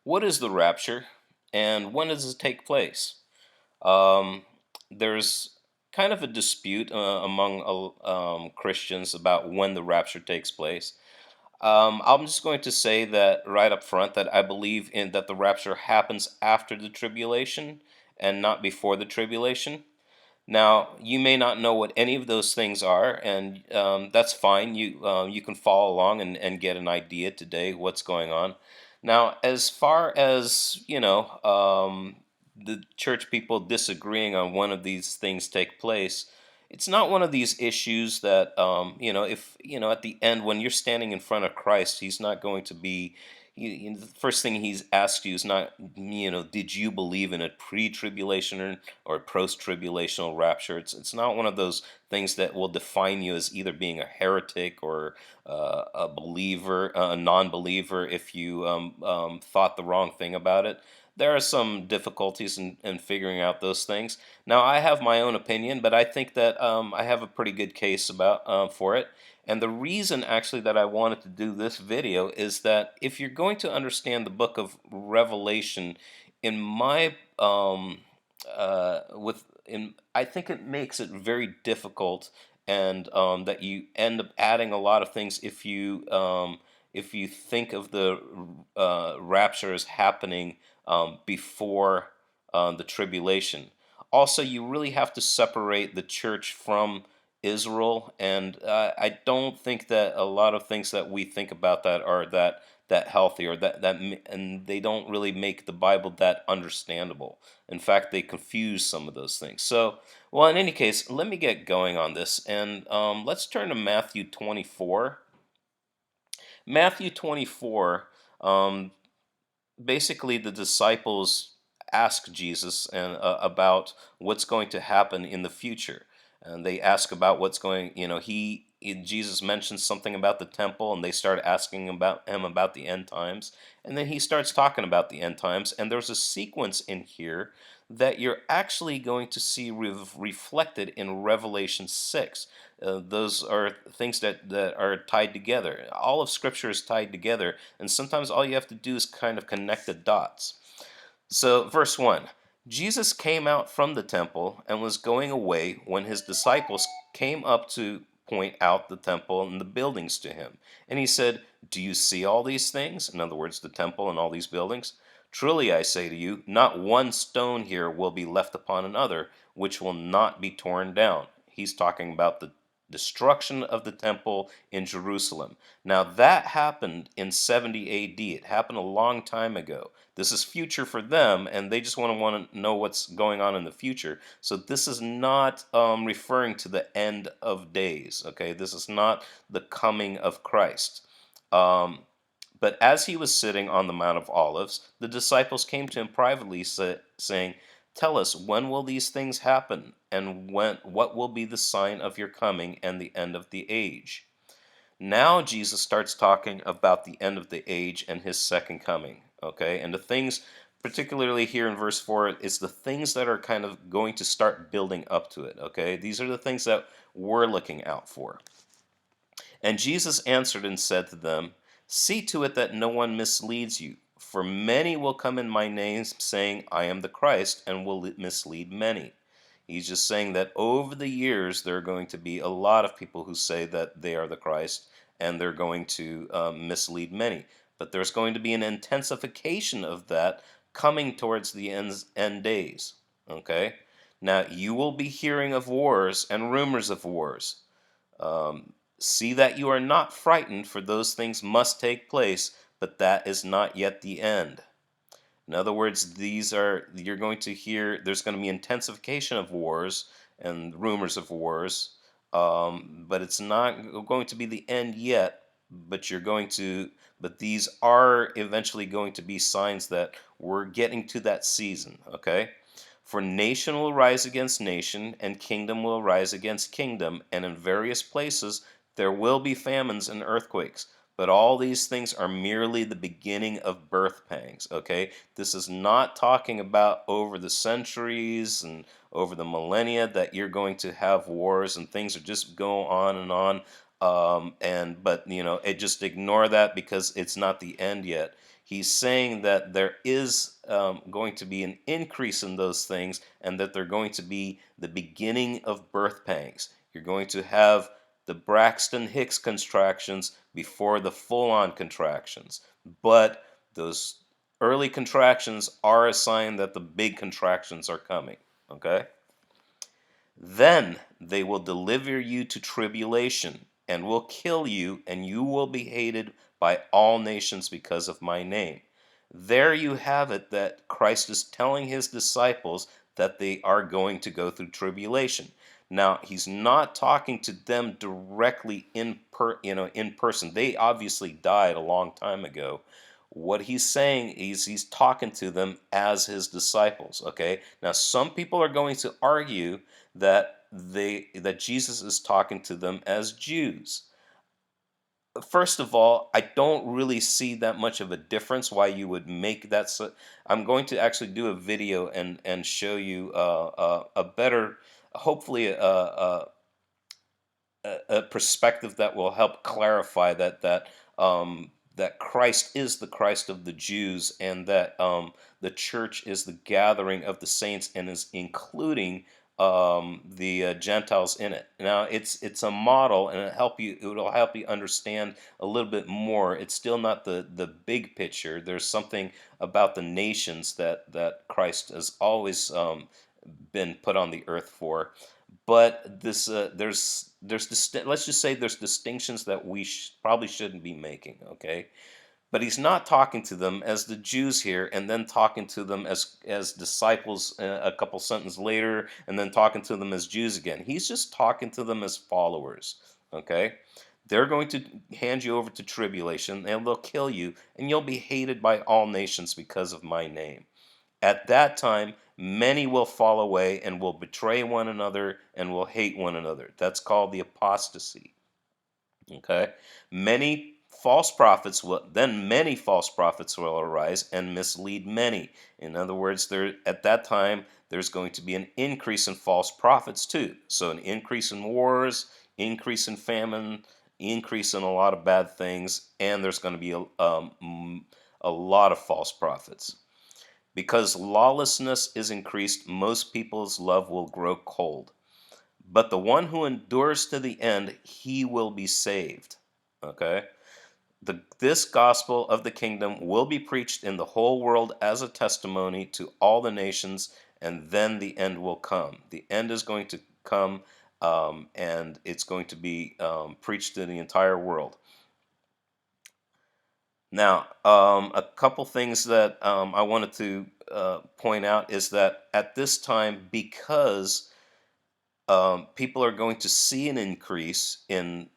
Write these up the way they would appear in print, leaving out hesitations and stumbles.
What is the rapture and when does it take place? Um, there's kind of a dispute among Christians about when the rapture takes place. I'm just going to say that right up front that I believe in that the rapture happens after the tribulation and not before the tribulation. Now, you may not know what any of those things are, and that's fine. You can follow along and get an idea today what's going on. Now, as far as the church people disagreeing on one of these things take place, it's not one of these issues that if at the end when you're standing in front of Christ, He's not going to be. The first thing He's asked you is not, did you believe in a pre-tribulation or post-tribulational rapture. It's not one of those things that will define you as either being a heretic or a believer, a non-believer, if you thought the wrong thing about it. There are some difficulties in figuring out those things. Now, I have my own opinion, but I think that I have a pretty good case about for it. And the reason actually that I wanted to do this video is that if you're going to understand the book of Revelation, in my I think it makes it very difficult, and that you end up adding a lot of things if you think of the rapture as happening before the tribulation. Also, you really have to separate the church from Israel, and I don't think that a lot of things that we think about that are that healthy or and they don't really make the Bible that understandable. In fact, they confuse some of those things. So, well, in any case, let me get going on this, and let's turn to Matthew 24. Matthew 24. Um, Basically, the disciples ask Jesus about what's going to happen in the future, and they ask about what's going. Jesus mentions something about the temple, and they start asking about him about the end times, and then he starts talking about the end times. And there's a sequence in here that you're actually going to see reflected in Revelation 6. Those are things that are tied together. All of Scripture is tied together, and sometimes all you have to do is kind of connect the dots. So, verse 1, Jesus came out from the temple and was going away when his disciples came up to point out the temple and the buildings to him. And he said, "Do you see all these things?" In other words, the temple and all these buildings. "Truly I say to you, not one stone here will be left upon another, which will not be torn down." He's talking about the destruction of the temple in Jerusalem. Now, that happened in 70 AD. It happened a long time ago. This is future for them, and they just want to know what's going on in the future. So this is not referring to the end of days. Okay, this is not the coming of Christ. Um, but as he was sitting on the Mount of Olives, the disciples came to him privately, saying, "Tell us, when will these things happen, and what will be the sign of your coming and the end of the age?" Now Jesus starts talking about the end of the age and his second coming. Okay, and the things, particularly here in verse 4, is the things that are kind of going to start building up to it. Okay, these are the things that we're looking out for. And Jesus answered and said to them, "See to it that no one misleads you. For many will come in my name, saying, 'I am the Christ,' and will mislead many." He's just saying that over the years, there are going to be a lot of people who say that they are the Christ, and they're going to mislead many. But there's going to be an intensification of that coming towards the end days. Okay? Now, you will be hearing of wars and rumors of wars. See that you are not frightened, for those things must take place, but that is not yet the end. In other words, you're going to hear, there's going to be intensification of wars and rumors of wars, but it's not going to be the end yet, but these are eventually going to be signs that we're getting to that season, okay? For nation will rise against nation, and kingdom will rise against kingdom, and in various places there will be famines and earthquakes. But all these things are merely the beginning of birth pangs, okay? This is not talking about over the centuries and over the millennia that you're going to have wars and things are just go on and on. But just ignore that because it's not the end yet. He's saying that there is going to be an increase in those things, and that they're going to be the beginning of birth pangs. You're going to have the Braxton Hicks contractions before the full on contractions. But those early contractions are a sign that the big contractions are coming. Okay? Then they will deliver you to tribulation and will kill you, and you will be hated by all nations because of my name. There you have it, that Christ is telling his disciples that they are going to go through tribulation. Now, he's not talking to them directly in person. They obviously died a long time ago. What he's saying is he's talking to them as his disciples. Okay. Now, some people are going to argue that Jesus is talking to them as Jews. First of all, I don't really see that much of a difference why you would make that. I'm going to actually do a video and show you a better, hopefully a perspective that will help clarify that Christ is the Christ of the Jews, and that the church is the gathering of the saints and is including the Gentiles in it. Now, it's a model, and it will help you understand a little bit more. It's still not the big picture. There's something about the nations that Christ has always been put on the earth for. But let's just say there's distinctions that we probably shouldn't be making. Okay, but he's not talking to them as the Jews here, and then talking to them as disciples a couple sentences later, and then talking to them as Jews again. He's just talking to them as followers. Okay, they're going to hand you over to tribulation, and they'll kill you, and you'll be hated by all nations because of my name. At that time, many will fall away and will betray one another and will hate one another. That's called the apostasy. Okay? Many false prophets will arise and mislead many. In other words, at that time, there's going to be an increase in false prophets too. So an increase in wars, increase in famine, increase in a lot of bad things, and there's going to be a lot of false prophets. Because lawlessness is increased, most people's love will grow cold. But the one who endures to the end, he will be saved. Okay? This gospel of the kingdom will be preached in the whole world as a testimony to all the nations, and then the end will come. The end is going to come, and it's going to be preached to the entire world. Now, a couple things that I wanted to point out is that at this time, because people are going to see an increase in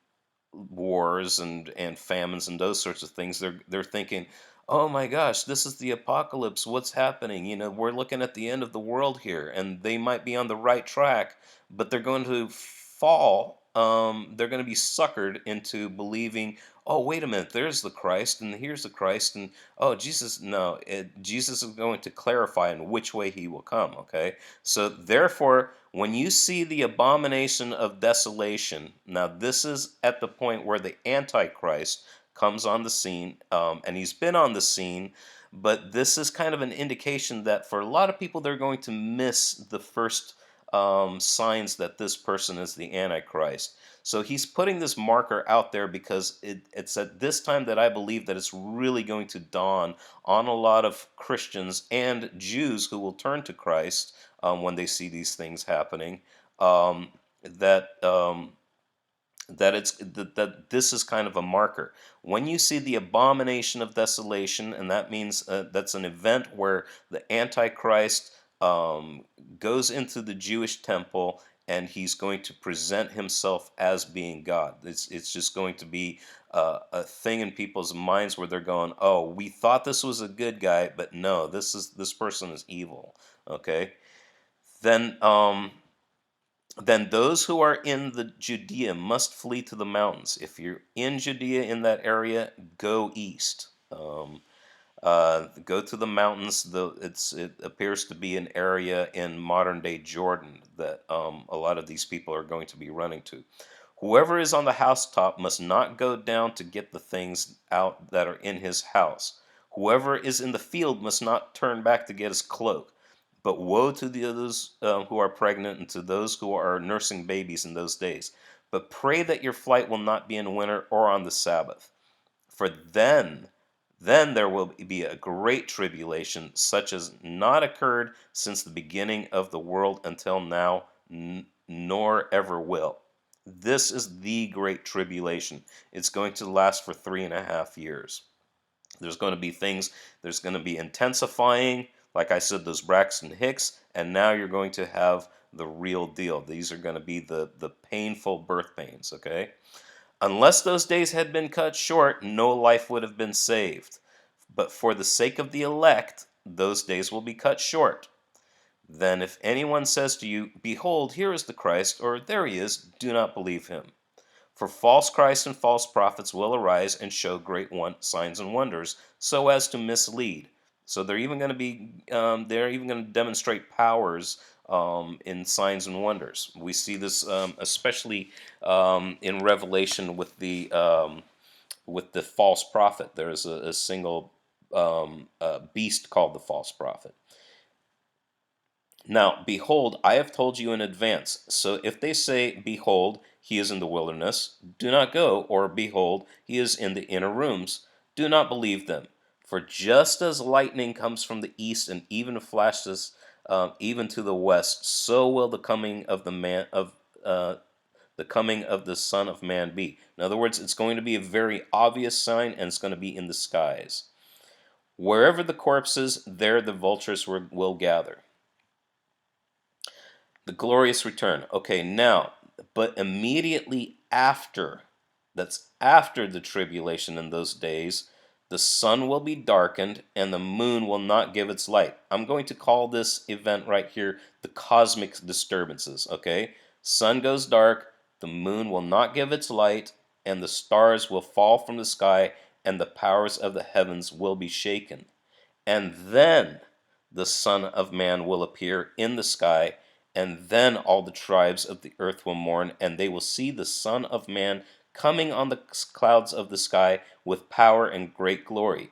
wars and famines and those sorts of things, they're thinking, oh my gosh, this is the apocalypse. What's happening? We're looking at the end of the world here, and they might be on the right track, but they're going to fall. They're going to be suckered into believing, oh, wait a minute, there's the Christ, and here's the Christ, and oh, Jesus. No, Jesus is going to clarify in which way he will come. Okay, so therefore, when you see the abomination of desolation, now this is at the point where the Antichrist comes on the scene, and he's been on the scene, but this is kind of an indication that for a lot of people, they're going to miss the first signs that this person is the Antichrist. So he's putting this marker out there because it's at this time that I believe that it's really going to dawn on a lot of Christians and Jews who will turn to Christ when they see these things happening. That that this is kind of a marker. When you see the abomination of desolation, and that means that's an event where the Antichrist goes into the Jewish temple, and he's going to present himself as being God. It's just going to be a thing in people's minds where they're going, "Oh, we thought this was a good guy, but no, this person is evil." Okay, then those who are in the Judea must flee to the mountains. If you're in Judea in that area, go east. Go to the mountains. It appears to be an area in modern day Jordan that a lot of these people are going to be running to. Whoever is on the housetop must not go down to get the things out that are in his house. Whoever is in the field must not turn back to get his cloak. But woe to the others who are pregnant and to those who are nursing babies in those days. But pray that your flight will not be in winter or on the Sabbath. For then there will be a great tribulation, such as not occurred since the beginning of the world until now, nor ever will. This is the great tribulation. It's going to last for 3.5 years. There's going to be things, there's going to be intensifying, like I said, those Braxton Hicks, and now you're going to have the real deal. These are going to be the painful birth pains, okay? Unless those days had been cut short, no life would have been saved. But for the sake of the elect, those days will be cut short. Then if anyone says to you, Behold, here is the Christ, or there he is, do not believe him. For false Christs and false prophets will arise and show great signs and wonders, so as to mislead. So they're even going to demonstrate powers in signs and wonders. We see this especially in Revelation with the false prophet. There is a single beast called the false prophet. Now, behold, I have told you in advance. So if they say, Behold, he is in the wilderness, do not go, or Behold, he is in the inner rooms, do not believe them. For just as lightning comes from the east and even flashes even to the west, so will the coming of the Son of Man be. In other words, it's going to be a very obvious sign, and it's going to be in the skies. Wherever the corpse is, there the vultures will gather. The glorious return. Okay, now, but immediately after, that's after the tribulation in those days, the sun will be darkened and the moon will not give its light. I'm going to call this event right here the cosmic disturbances, okay? Sun goes dark, the moon will not give its light, and the stars will fall from the sky, and the powers of the heavens will be shaken. And then the Son of Man will appear in the sky, and then all the tribes of the earth will mourn, and they will see the Son of Man coming on the clouds of the sky with power and great glory.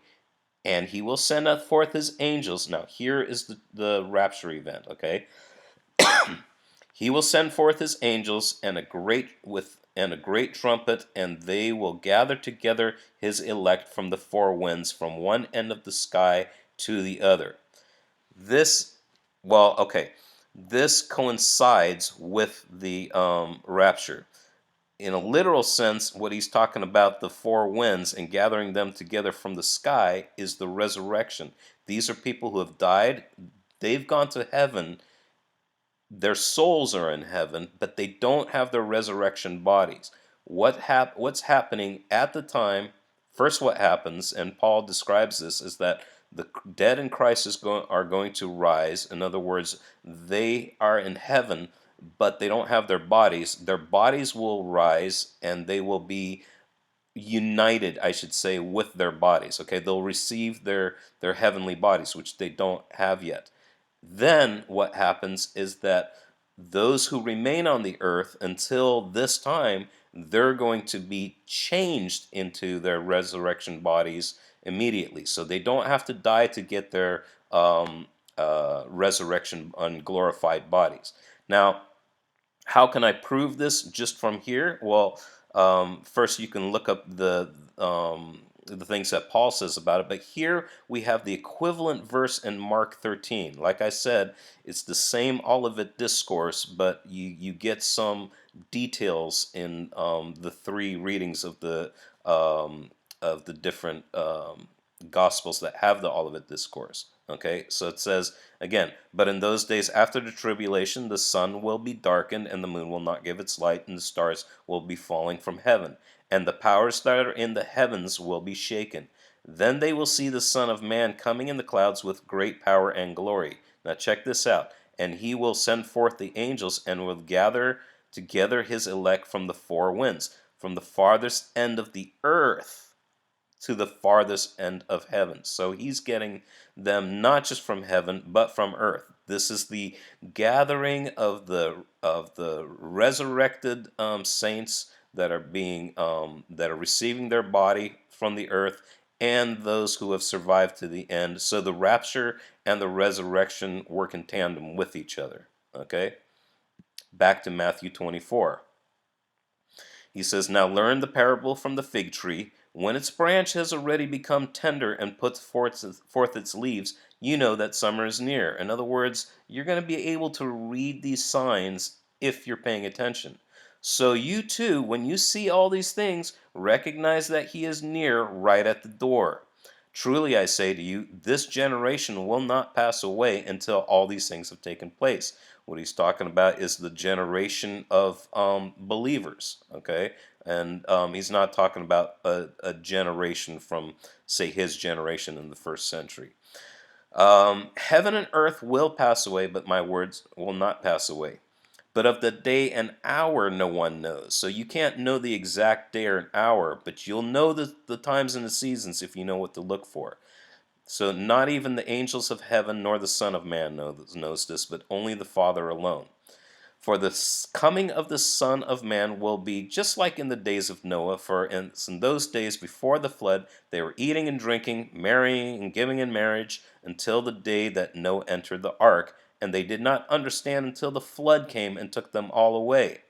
And he will send forth his angels. Now, here is the rapture event, okay? He will send forth his angels and a great trumpet, and they will gather together his elect from the four winds, from one end of the sky to the other. This, well, okay, this coincides with the rapture. In a literal sense, what he's talking about, the four winds and gathering them together from the sky, is the resurrection. These are people who have died. They've gone to heaven, their souls are in heaven, but they don't have their resurrection bodies. What's happening at the time? First, what happens, and Paul describes this, is that the dead in Christ are going to rise. In other words, they are in heaven, but they don't have their bodies. Their bodies will rise, and they will be united, I should say, with their bodies. Okay, they'll receive their heavenly bodies, which they don't have yet. Then what happens is that those who remain on the earth until this time, they're going to be changed into their resurrection bodies immediately. So they don't have to die to get their resurrection unglorified bodies. Now, how can I prove this just from here? Well, first you can look up the things that Paul says about it, but here we have the equivalent verse in Mark 13. Like I said, it's the same Olivet discourse, but you get some details in the three readings of the different gospels that have the Olivet discourse. Okay, so it says again, but in those days after the tribulation, the sun will be darkened, and the moon will not give its light, and the stars will be falling from heaven, and the powers that are in the heavens will be shaken. Then they will see the Son of Man coming in the clouds with great power and glory. Now check this out. And he will send forth the angels and will gather together his elect from the four winds, from the farthest end of the earth to the farthest end of heaven. So he's getting them not just from heaven, but from earth. This is the gathering of the resurrected saints that are receiving their body from the earth, and those who have survived to the end. So the rapture and the resurrection work in tandem with each other. Okay? Back to Matthew 24. He says, "Now learn the parable from the fig tree. When its branch has already become tender and puts forth its leaves, you know that summer is near." In other words, you're going to be able to read these signs if you're paying attention. So you too, when you see all these things, recognize that he is near, right at the door. Truly I say to you, this generation will not pass away until all these things have taken place. What he's talking about is the generation of believers, okay? And he's not talking about a generation from, say, his generation in the first century. Heaven and earth will pass away, but my words will not pass away. But of the day and hour no one knows. So you can't know the exact day or an hour, but you'll know the times and the seasons if you know what to look for. So not even the angels of heaven nor the Son of Man knows this, but only the Father alone. For the coming of the Son of Man will be just like in the days of Noah. For in those days before the flood, they were eating and drinking, marrying and giving in marriage, until the day that Noah entered the ark, and they did not understand until the flood came and took them all away.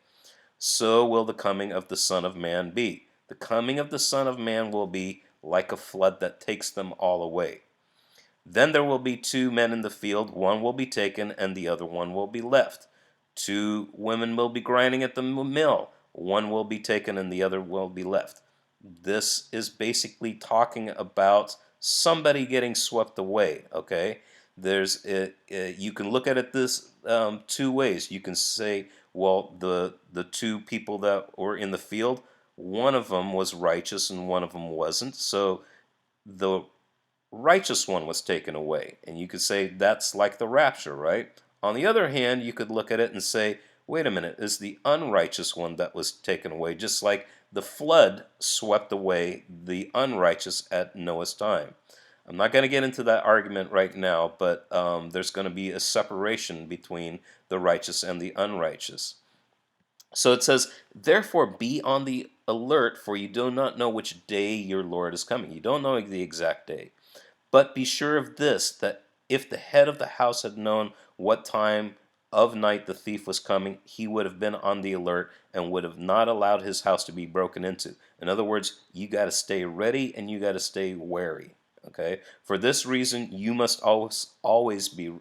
So will the coming of the Son of Man be. The coming of the Son of Man will be like a flood that takes them all away. Then there will be two men in the field, one will be taken, and the other one will be left. Two women will be grinding at the mill, one will be taken, and the other will be left. This is basically talking about somebody getting swept away, okay? You can look at it this two ways. You can say, well, the two people that were in the field, one of them was righteous and one of them wasn't. So the righteous one was taken away. And you could say that's like the rapture, right? On the other hand, you could look at it and say, wait a minute, is the unrighteous one that was taken away, just like the flood swept away the unrighteous at Noah's time. I'm not going to get into that argument right now, but there's going to be a separation between the righteous and the unrighteous. So it says, therefore be on the alert, for you do not know which day your Lord is coming. You don't know the exact day. But be sure of this, that if the head of the house had known what time of night the thief was coming, he would have been on the alert and would have not allowed his house to be broken into. In other words, you got to stay ready and you got to stay wary. Okay. For this reason, you must always be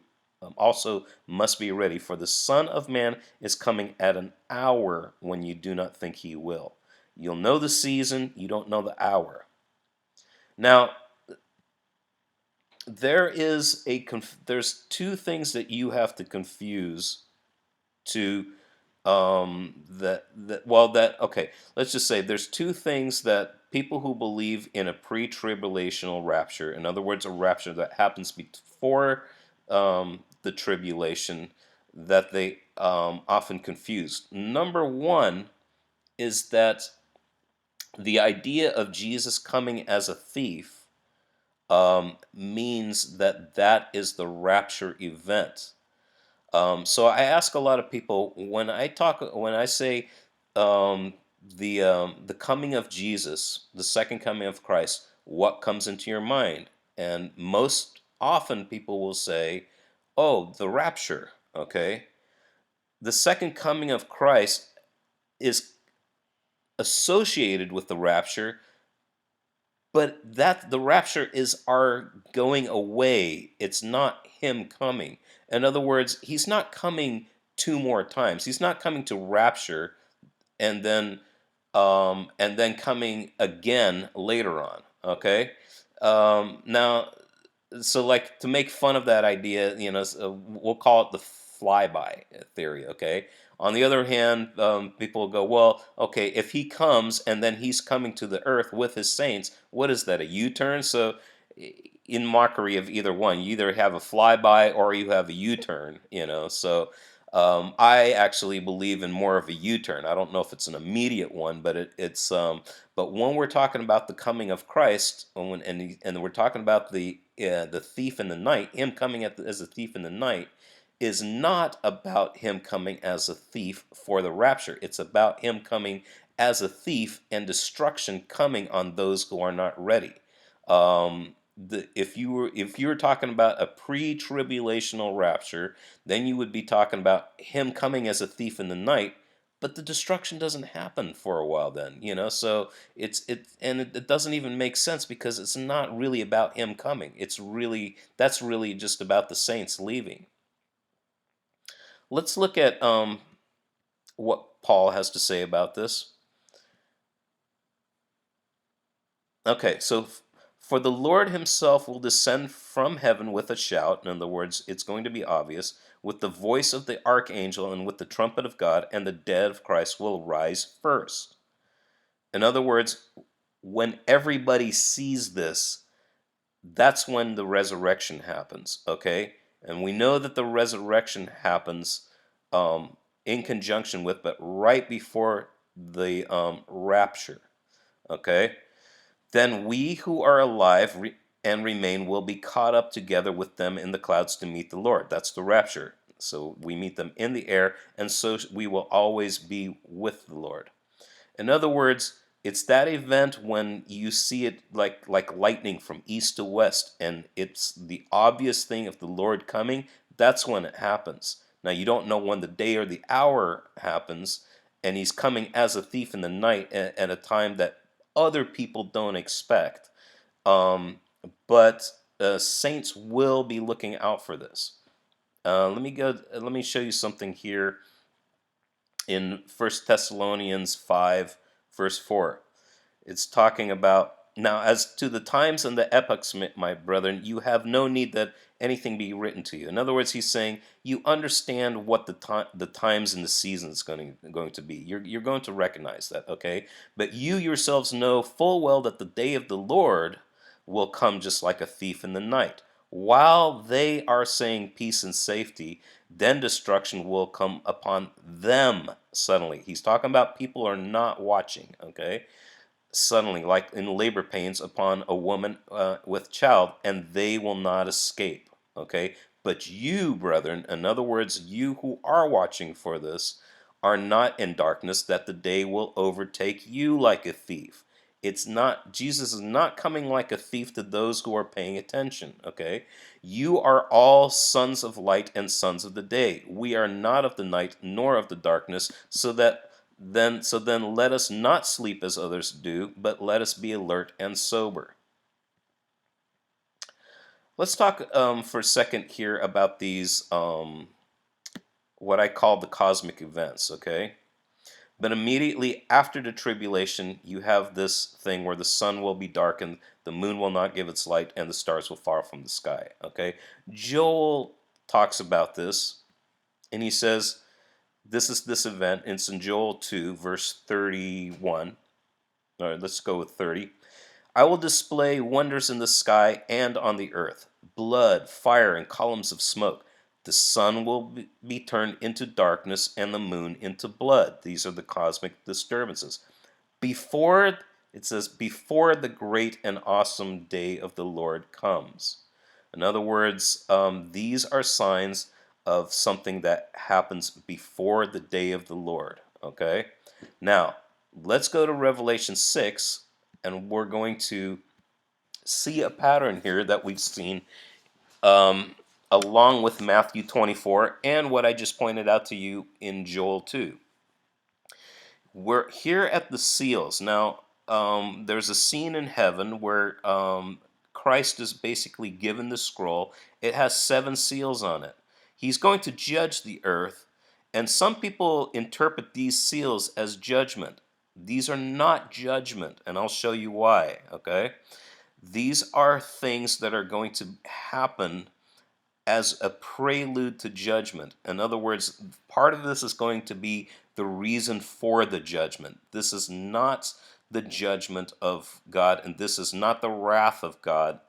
also must be ready. For the Son of Man is coming at an hour when you do not think he will. You'll know the season, you don't know the hour. Now, there's two things that you have to confuse to that well that okay, let's just say there's two things that people who believe in a pre-tribulational rapture, in other words a rapture that happens before the tribulation, that they often confuse. Number one is that the idea of Jesus coming as a thief means that that is the rapture event. So I ask a lot of people when I say the coming of Jesus, the second coming of Christ, what comes into your mind? And most often people will say, "Oh, the rapture." Okay, the second coming of Christ is associated with the rapture, but that the rapture is our going away. It's not him coming. In other words, he's not coming two more times. He's not coming to rapture and then coming again later on. Okay. Now, so like to make fun of that idea, we'll call it the flyby theory. Okay. On the other hand, people go, well, okay, if he comes and then he's coming to the earth with his saints, what is that, a U-turn? So, in mockery of either one, you either have a flyby or you have a U-turn. So I actually believe in more of a U-turn. I don't know if it's an immediate one, but but when we're talking about the coming of Christ, and we're talking about the thief in the night, him coming as a thief in the night, is not about him coming as a thief for the rapture. It's about him coming as a thief and destruction coming on those who are not ready. If you were talking about a pre-tribulational rapture, then you would be talking about him coming as a thief in the night. But the destruction doesn't happen for a while then, So it doesn't even make sense because it's not really about him coming. That's really just about the saints leaving. Let's look at what Paul has to say about this. Okay, so for the Lord himself will descend from heaven with a shout. In other words, it's going to be obvious, with the voice of the archangel and with the trumpet of God, and the dead of Christ will rise first. In other words, when everybody sees this, that's when the resurrection happens, okay? And we know that the resurrection happens in conjunction with, but right before the rapture, okay? Then we who are alive and remain will be caught up together with them in the clouds to meet the Lord. That's the rapture. So we meet them in the air, and so we will always be with the Lord. In other words, it's that event when you see it like lightning from east to west, and it's the obvious thing of the Lord coming. That's when it happens. Now you don't know when the day or the hour happens, and he's coming as a thief in the night at a time that other people don't expect. Um, but saints will be looking out for this. Let me go. Let me show you something here in First Thessalonians 5, verse 4. It's talking about, now as to the times and the epochs, my brethren, you have no need that anything be written to you. In other words, he's saying you understand what the times and the seasons going to be. You're going to recognize that, okay? But you yourselves know full well that the day of the Lord will come just like a thief in the night. While they are saying peace and safety, then destruction will come upon them suddenly. He's talking about people who are not watching, okay? Suddenly, like in labor pains upon a woman with child, and they will not escape. Okay? But you, brethren, in other words, you who are watching for this, are not in darkness, that the day will overtake you like a thief. It's not, Jesus is not coming like a thief to those who are paying attention. Okay? You are all sons of light and sons of the day. We are not of the night nor of the darkness, so then let us not sleep as others do, but let us be alert and sober. Let's talk for a second here about these, what I call the cosmic events, okay? But immediately after the tribulation, you have this thing where the sun will be darkened, the moon will not give its light, and the stars will fall from the sky, okay? Joel talks about this, and he says, this is this event. It's in Joel 2, verse 31. All right, let's go with 30. I will display wonders in the sky and on the earth, blood, fire, and columns of smoke. The sun will be turned into darkness and the moon into blood. These are the cosmic disturbances. Before, it says, before the great and awesome day of the Lord comes. In other words, these are signs of something that happens before the day of the Lord. Okay? Now, let's go to Revelation 6, and we're going to see a pattern here that we've seen along with Matthew 24 and what I just pointed out to you in Joel 2. We're here at the seals. Now, there's a scene in heaven where Christ is basically given the scroll. It has 7 seals on it. He's going to judge the earth, and some people interpret these seals as judgment. These are not judgment, and I'll show you why, okay? These are things that are going to happen as a prelude to judgment. In other words, part of this is going to be the reason for the judgment. This is not the judgment of God, and this is not the wrath of God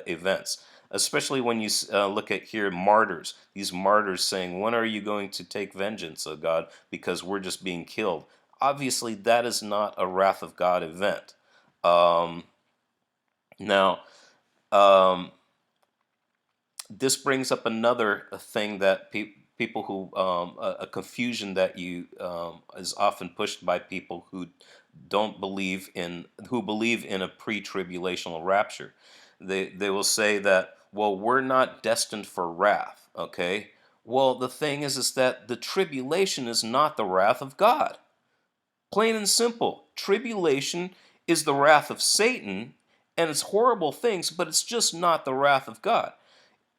events. Especially when you look at here martyrs, these martyrs saying, when are you going to take vengeance, O God, because we're just being killed? Obviously, that is not a wrath of God event. Now, um, this brings up another thing that people who a confusion that you is often pushed by people who don't believe in who believe in a pre-tribulational rapture. They will say that, well, we're not destined for wrath, okay? Well, the thing is that the tribulation is not the wrath of God. Plain and simple. Tribulation is the wrath of Satan, and it's horrible things, but it's just not the wrath of God.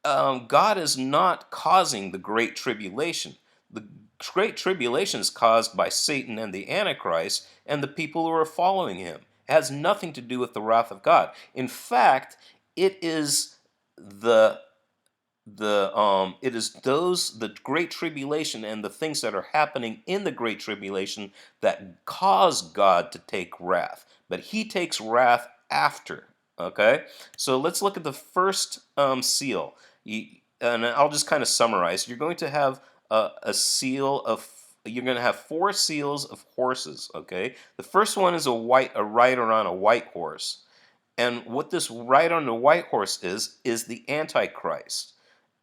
God is not causing the Great Tribulation. The Great Tribulation is caused by Satan and the Antichrist and the people who are following him. It has nothing to do with the wrath of God. In fact, it is the it is the great tribulation and the things that are happening in the great tribulation that cause God to take wrath, but he takes wrath after. Okay, so let's look at the first seal. And I'll just kind of summarize. You're going to have a seal of you're going to have four seals of horses. Okay, the first one is a rider on a white horse. And what this rider on the white horse is the Antichrist.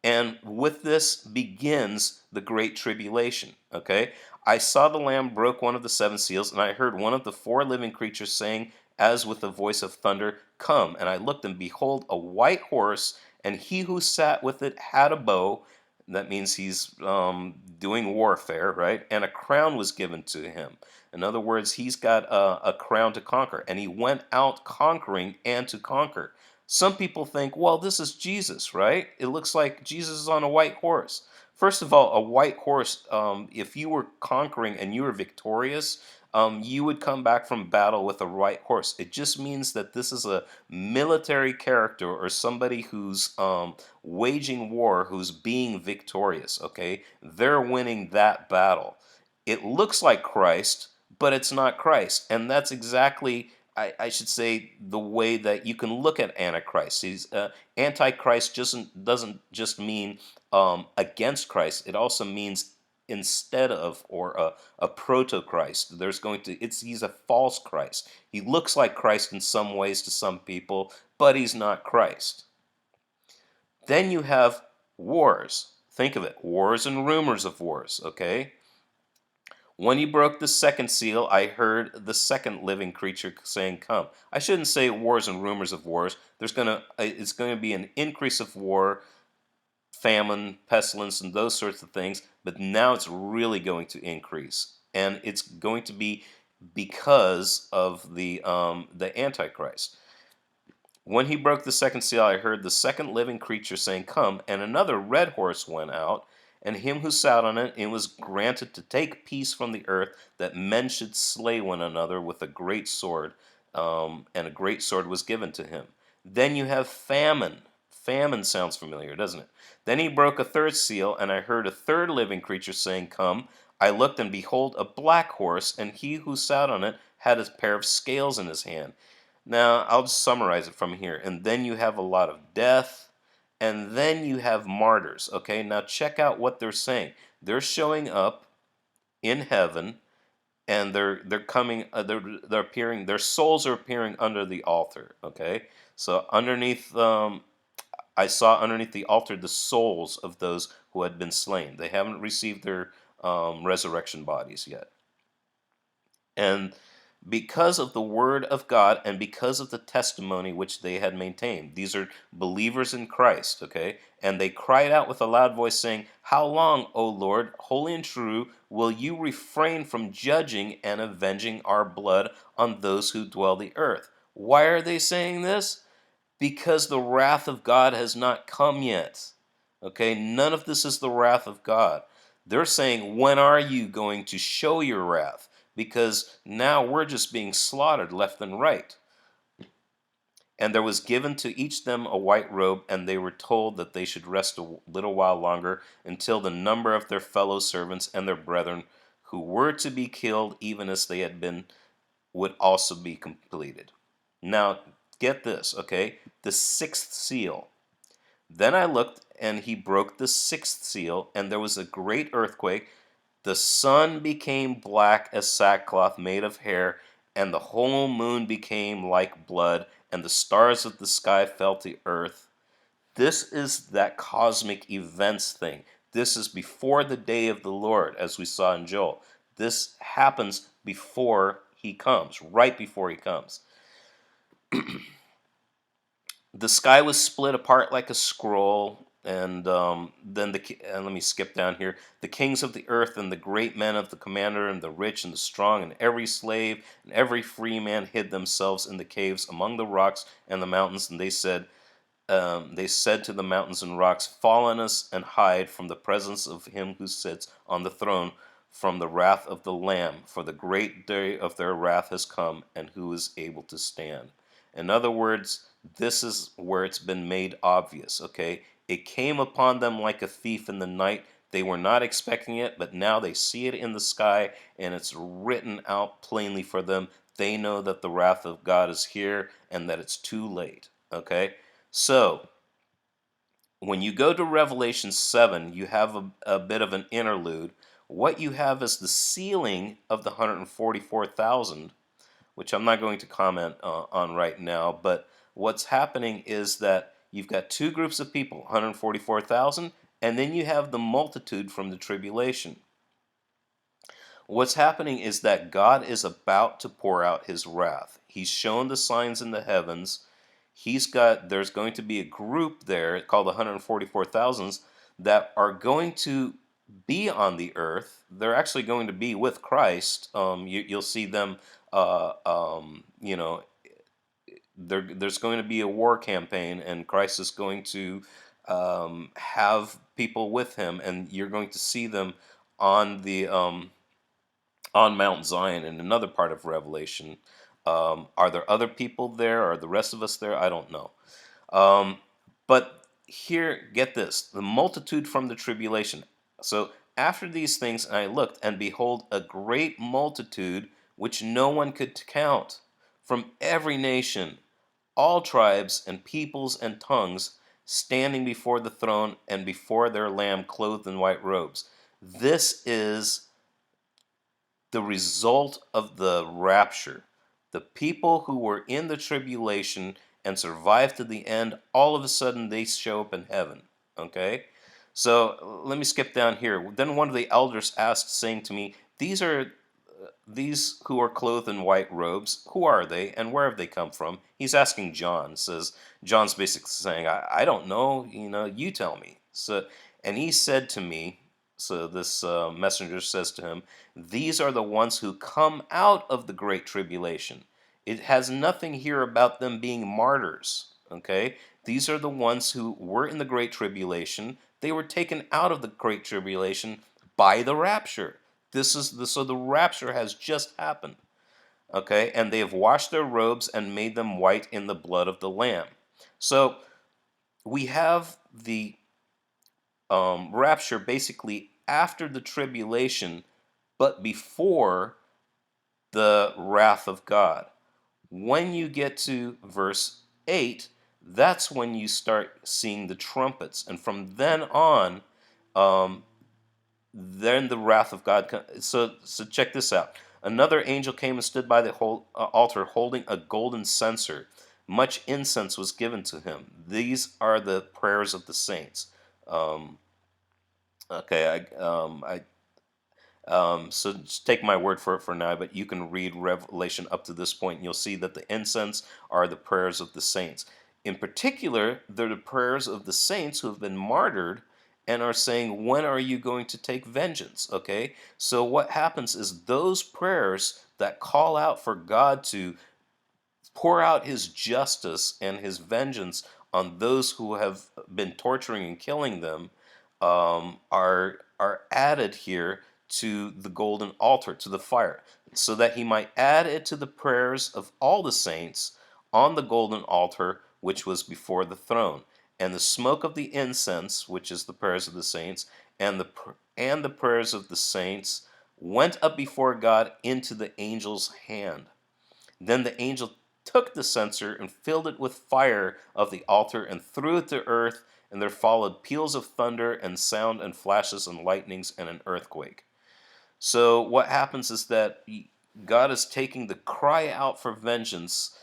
And with this begins the Great Tribulation. Okay? I saw the Lamb broke one of the seven seals, and I heard one of the four living creatures saying, as with the voice of thunder, "Come." And I looked, and behold, a white horse, and he who sat with it had a bow. That means he's doing warfare, right? And a crown was given to him. In other words, he's got a crown to conquer, and he went out conquering and to conquer. Some people think, well, this is Jesus, right? It looks like Jesus is on a white horse. First of all, a white horse, if you were conquering and you were victorious, you would come back from battle with a white horse. It just means that this is a military character or somebody who's waging war, who's being victorious, okay? They're winning that battle. It looks like Christ, but it's not Christ. And that's exactly, I should say, the way that you can look at Antichrist. Antichrist doesn't just mean against Christ. It also means instead of, or a proto-Christ. He's a false Christ. He looks like Christ in some ways to some people, but he's not Christ. Then you have wars. Think of it, wars and rumors of wars, okay? When he broke the second seal, I heard the second living creature saying, "Come." I shouldn't say wars and rumors of wars. It's going to be an increase of war, famine, pestilence, and those sorts of things. But now it's really going to increase, and it's going to be because of the Antichrist. When he broke the second seal, I heard the second living creature saying, "Come," and another red horse went out, and him who sat on it, it was granted to take peace from the earth, that men should slay one another with a great sword, and a great sword was given to him. Then you have famine. Famine sounds familiar, doesn't it? Then he broke a third seal, and I heard a third living creature saying, "Come." I looked, and behold, a black horse, and he who sat on it had a pair of scales in his hand. Now, I'll just summarize it from here. And then you have a lot of death, and then you have martyrs. Okay, now check out what they're saying. They're showing up in heaven, and they're coming. They're appearing. Their souls are appearing under the altar. Okay, so underneath, I saw underneath the altar the souls of those who had been slain. They haven't received their resurrection bodies yet. And because of the word of God and because of the testimony which they had maintained. These are believers in Christ, okay? And they cried out with a loud voice, saying, "How long, O Lord, holy and true, will you refrain from judging and avenging our blood on those who dwell the earth?" Why are they saying this? Because the wrath of God has not come yet. Okay, none of this is the wrath of God. They're saying, when are you going to show your wrath? Because now we're just being slaughtered left and right. And there was given to each them a white robe, and they were told that they should rest a little while longer until the number of their fellow servants and their brethren who were to be killed, even as they had been, would also be completed. Now, get this, okay? The sixth seal. Then I looked, and he broke the sixth seal, and there was a great earthquake. The sun became black as sackcloth made of hair, and the whole moon became like blood, and the stars of the sky fell to earth. This is that cosmic events thing. This is before the day of the Lord, as we saw in Joel. This happens before he comes, right before he comes. The sky was split apart like a scroll, and then and let me skip down here. The kings of the earth and the great men of the commander and the rich and the strong and every slave and every free man hid themselves in the caves among the rocks and the mountains, and they said to the mountains and rocks, fall on us and hide from the presence of him who sits on the throne, from the wrath of the Lamb, for the great day of their wrath has come, and who is able to stand? In other words, this is where it's been made obvious, okay? It came upon them like a thief in the night. They were not expecting it, but now they see it in the sky, and it's written out plainly for them. They know that the wrath of God is here and that it's too late, okay? So, when you go to Revelation 7, you have a bit of an interlude. What you have is the sealing of the 144,000, which I'm not going to comment on right now, but what's happening is that you've got two groups of people, 144,000, and then you have the multitude from the tribulation. What's happening is that God is about to pour out his wrath. He's shown the signs in the heavens. There's going to be a group there called the 144,000 that are going to be on the earth. They're actually going to be with Christ. You'll see them, you know, there's going to be a war campaign, and Christ is going to have people with him, and you're going to see them on the on Mount Zion in another part of Revelation. Are there other people there? Are the rest of us there? I don't know. Um, but here, get this, the multitude from the tribulation. So after these things I looked, and behold, a great multitude which no one could count, from every nation, all tribes and peoples and tongues, standing before the throne and before their Lamb, clothed in white robes. This is the result of the rapture. The people who were in the tribulation and survived to the end, all of a sudden they show up in heaven. Okay? So let me skip down here. Then one of the elders asked, saying to me, these who are clothed in white robes, who are they and where have they come from? He's asking John. Says John's basically saying, I don't know, you tell me. So, and he said to me, so this messenger says to him, these are the ones who come out of the great tribulation. It has nothing here about them being martyrs. Okay? These are the ones who were in the great tribulation. They were taken out of the great tribulation by the rapture. So the rapture has just happened. Okay? And they have washed their robes and made them white in the blood of the Lamb. So we have the rapture basically after the tribulation, but before the wrath of God. When you get to verse 8, that's when you start seeing the trumpets. And from then on, um, then the wrath of God comes. So check this out. Another angel came and stood by the altar holding a golden censer. Much incense was given to him. These are the prayers of the saints. Um, okay, so just take my word for it for now, but you can read Revelation up to this point, and you'll see that the incense are the prayers of the saints. In particular, they're the prayers of the saints who have been martyred and are saying, when are you going to take vengeance? Okay? So what happens is those prayers that call out for God to pour out his justice and his vengeance on those who have been torturing and killing them are added here to the golden altar, to the fire, so that he might add it to the prayers of all the saints on the golden altar which was before the throne. And the smoke of the incense, which is the prayers of the saints, and the prayers of the saints went up before God into the angel's hand. Then the angel took the censer and filled it with fire of the altar and threw it to earth, and there followed peals of thunder and sound and flashes and lightnings and an earthquake. So what happens is that God is taking the cry out for vengeance,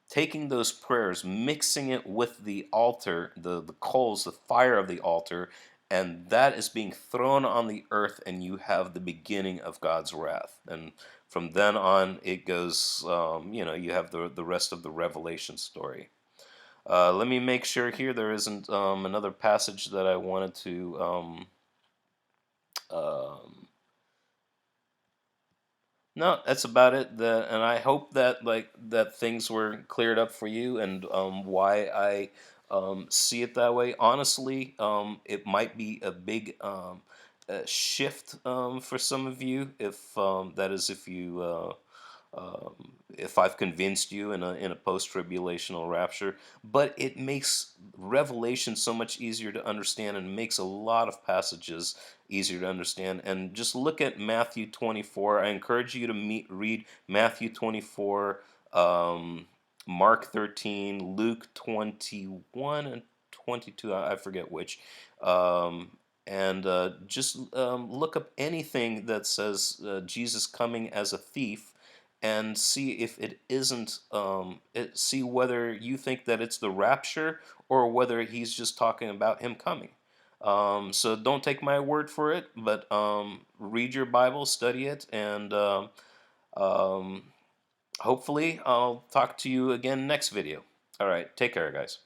taking those prayers, mixing it with the altar, the coals, the fire of the altar, and that is being thrown on the earth, and you have the beginning of God's wrath. And from then on, it goes. You have the rest of the Revelation story. Let me make sure here there isn't another passage that I wanted to. Um, no, that's about it. And I hope that that things were cleared up for you, and why I see it that way. Honestly, it might be a big shift for some of you, if that is, if I've convinced you in a post tribulational rapture. But it makes Revelation so much easier to understand, and makes a lot of passages easier to understand. And just look at Matthew 24. I encourage you to read Matthew 24, Mark 13, Luke 21 and 22. I forget which. And just look up anything that says Jesus coming as a thief, and see if it isn't, see whether you think that it's the rapture, or whether he's just talking about him coming. So don't take my word for it, but read your Bible, study it, and um, hopefully I'll talk to you again next video. All right, take care, guys.